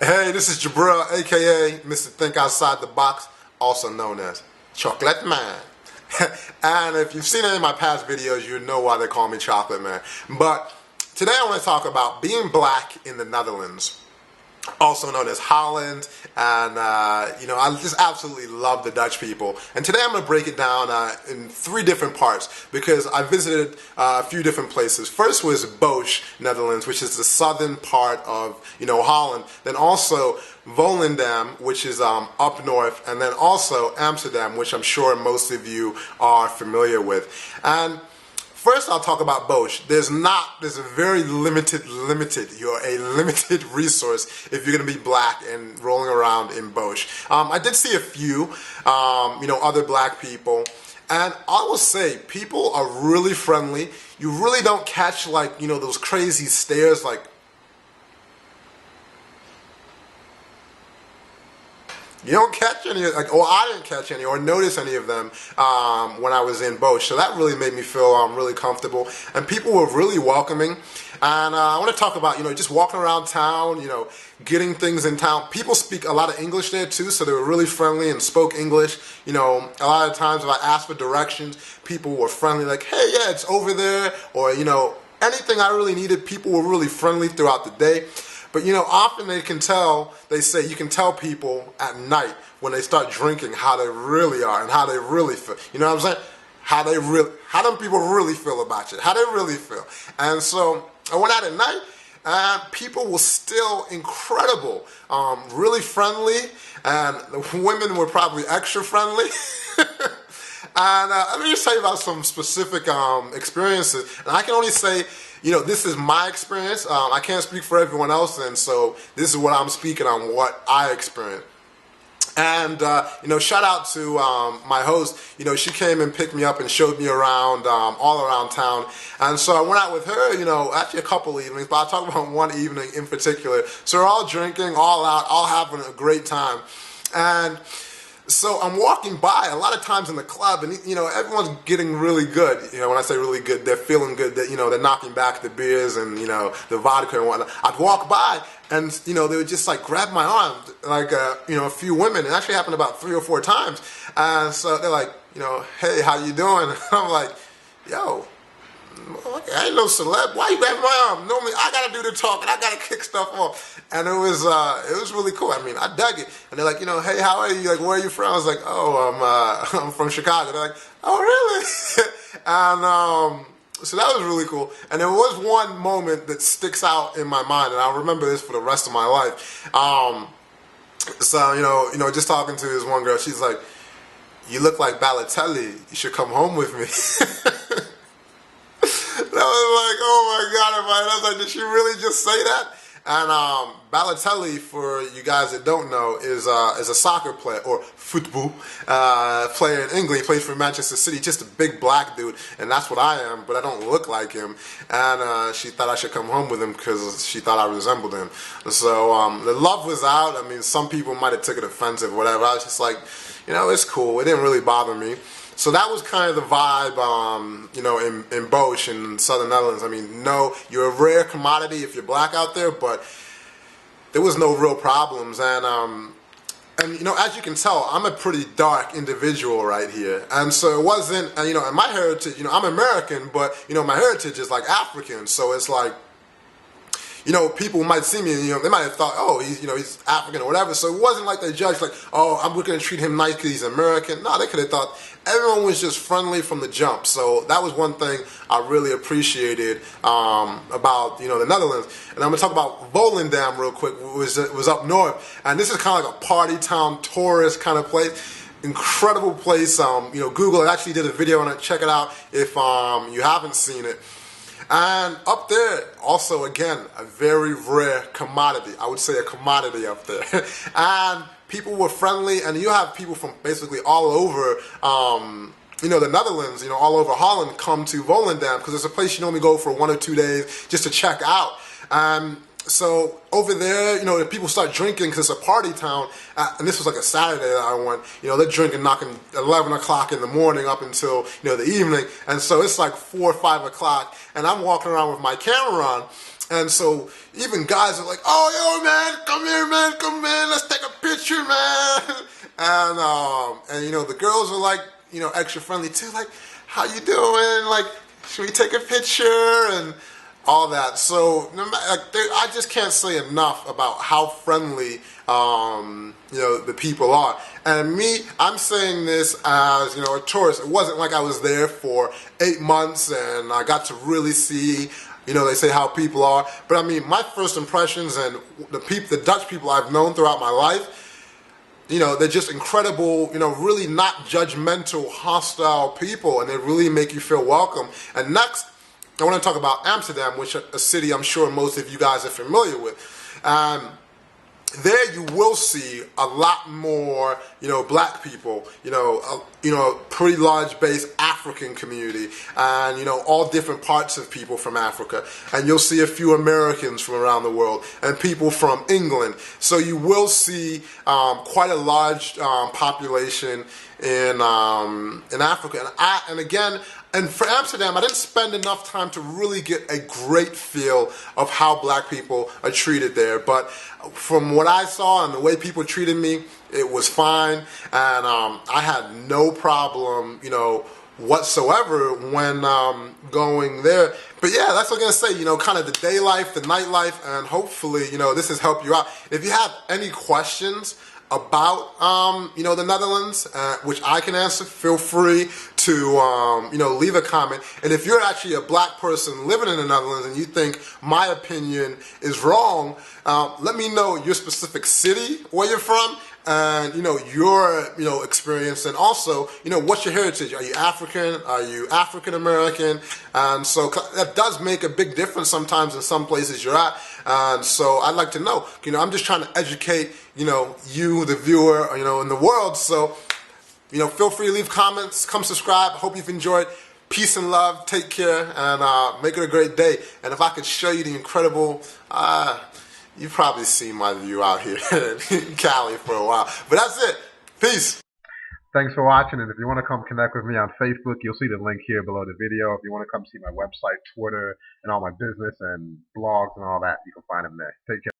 Hey, this is Jabril, aka Mr. Think Outside the Box, also known as Chocolate Man. And if you've seen any of my past videos, you know why they call me Chocolate Man. But today I want to talk about being black in the Netherlands, also known as Holland, and I just absolutely love the Dutch people. And today I'm going to break it down in three different parts because I visited a few different places. First was Bosch, Netherlands, which is the southern part of Holland. Then also Volendam, which is up north, and then also Amsterdam, which I'm sure most of you are familiar with. And first, I'll talk about Bosch. There's a very limited, you're a limited resource if you're going to be black and rolling around in Bosch. I did see a few, other black people, and I will say people are really friendly. You really don't catch those crazy stares you don't catch any, I didn't catch any or notice any of them when I was in Bosch. So that really made me feel really comfortable. And people were really welcoming. And I want to talk about, just walking around town, getting things in town. People speak a lot of English there too, so they were really friendly and spoke English. A lot of times if I asked for directions, people were friendly, like, hey, yeah, it's over there. Or, anything I really needed, people were really friendly throughout the day. But often they say you can tell people at night when they start drinking how they really are and how they really feel. You know what I'm saying? How do people really feel about you? How they really feel. And so I went out at night and people were still incredible, really friendly, and the women were probably extra friendly. And let me just tell you about some specific experiences. And I can only say, this is my experience. I can't speak for everyone else, and so this is what I'm speaking on, what I experienced. And, shout out to my host. She came and picked me up and showed me around, all around town. And so I went out with her, actually a couple evenings, but I'll talk about one evening in particular. So we're all drinking, all out, all having a great time. And so I'm walking by a lot of times in the club, and everyone's getting really good. When I say really good, they're feeling good. That they're knocking back the beers and the vodka and whatnot. I'd walk by, and they would just grab my arm, a few women. It actually happened about 3 or 4 times. And so they're like, hey, how you doing? And I'm like, yo, I ain't no celeb. Why you grabbing my arm? Normally I gotta do the talking. I gotta kick stuff off. And it was really cool. I mean, I dug it. And they're like, hey, how are you? Where are you from? I was like, oh, I'm from Chicago. They're like, oh, really? And so that was really cool. And there was one moment that sticks out in my mind, and I'll remember this for the rest of my life. So just talking to this one girl, she's like, you look like Balotelli. You should come home with me. I was like, oh my God, I was like, did she really just say that? And Balotelli, for you guys that don't know, is a soccer player, or football player in England. He plays for Manchester City, just a big black dude, and that's what I am, but I don't look like him. And she thought I should come home with him because she thought I resembled him. So the love was out. I mean, some people might have took it offensive, whatever. I was just like, it's cool. It didn't really bother me. So that was kind of the vibe, in Bosch in southern Netherlands. I mean, no, you're a rare commodity if you're black out there, but there was no real problems. And as you can tell, I'm a pretty dark individual right here. And so it wasn't, and my heritage, I'm American, but, my heritage is African. So it's people might see me and, they might have thought, oh, he's African or whatever. So it wasn't like they judged, oh, I'm going to treat him nice because he's American. No, they could have thought everyone was just friendly from the jump. So that was one thing I really appreciated about, the Netherlands. And I'm going to talk about Volendam real quick. It was up north. And this is kind of like a party town, tourist kind of place. Incredible place. Google actually did a video on it. Check it out if you haven't seen it. And up there, also, again, a very rare commodity. I would say a commodity up there. And people were friendly, and you have people from basically all over, the Netherlands, all over Holland come to Volendam because it's a place you normally go for 1 or 2 days just to check out. So over there, the people start drinking because it's a party town, and this was like a Saturday that I went. They're drinking, knocking 11 o'clock in the morning up until the evening, and so it's like 4 or 5 o'clock, and I'm walking around with my camera on, And so even guys are like, oh, yo, man, come here, man, And the girls are like, extra friendly too. Like, how you doing? Like, should we take a picture and all that? So I just can't say enough about how friendly the people are. And me, I'm saying this as a tourist. It wasn't like I was there for 8 months and I got to really see. They say how people are, but I mean, my first impressions and the Dutch people I've known throughout my life, they're just incredible, really not judgmental, hostile people, and they really make you feel welcome. And next, I want to talk about Amsterdam, which is a city I'm sure most of you guys are familiar with. There you will see a lot more, black people, pretty large base African community, and, all different parts of people from Africa. And you'll see a few Americans from around the world and people from England. So you will see quite a large population in Africa. And for Amsterdam, I didn't spend enough time to really get a great feel of how black people are treated there. But from what I saw and the way people treated me, it was fine. And I had no problem, whatsoever when going there. But yeah, that's what I'm going to say, kind of the day life, the night life, and hopefully, this has helped you out. If you have any questions about the Netherlands, which I can answer, feel free to leave a comment. And if you're actually a black person living in the Netherlands and you think my opinion is wrong, let me know your specific city where you're from, and your experience, and also what's your heritage. Are you African? Are you African American? And so that does make a big difference sometimes in some places you're at. And so I'd like to know. I'm just trying to educate you, the viewer, in the world. So feel free to leave comments, come subscribe. Hope you've enjoyed. Peace and love. Take care, and make it a great day. And if I could show you the incredible. You've probably seen my view out here in Cali for a while. But that's it. Peace. Thanks for watching, and if you want to come connect with me on Facebook, you'll see the link here below the video. If you want to come see my website, Twitter, and all my business and blogs and all that, you can find them there. Take care.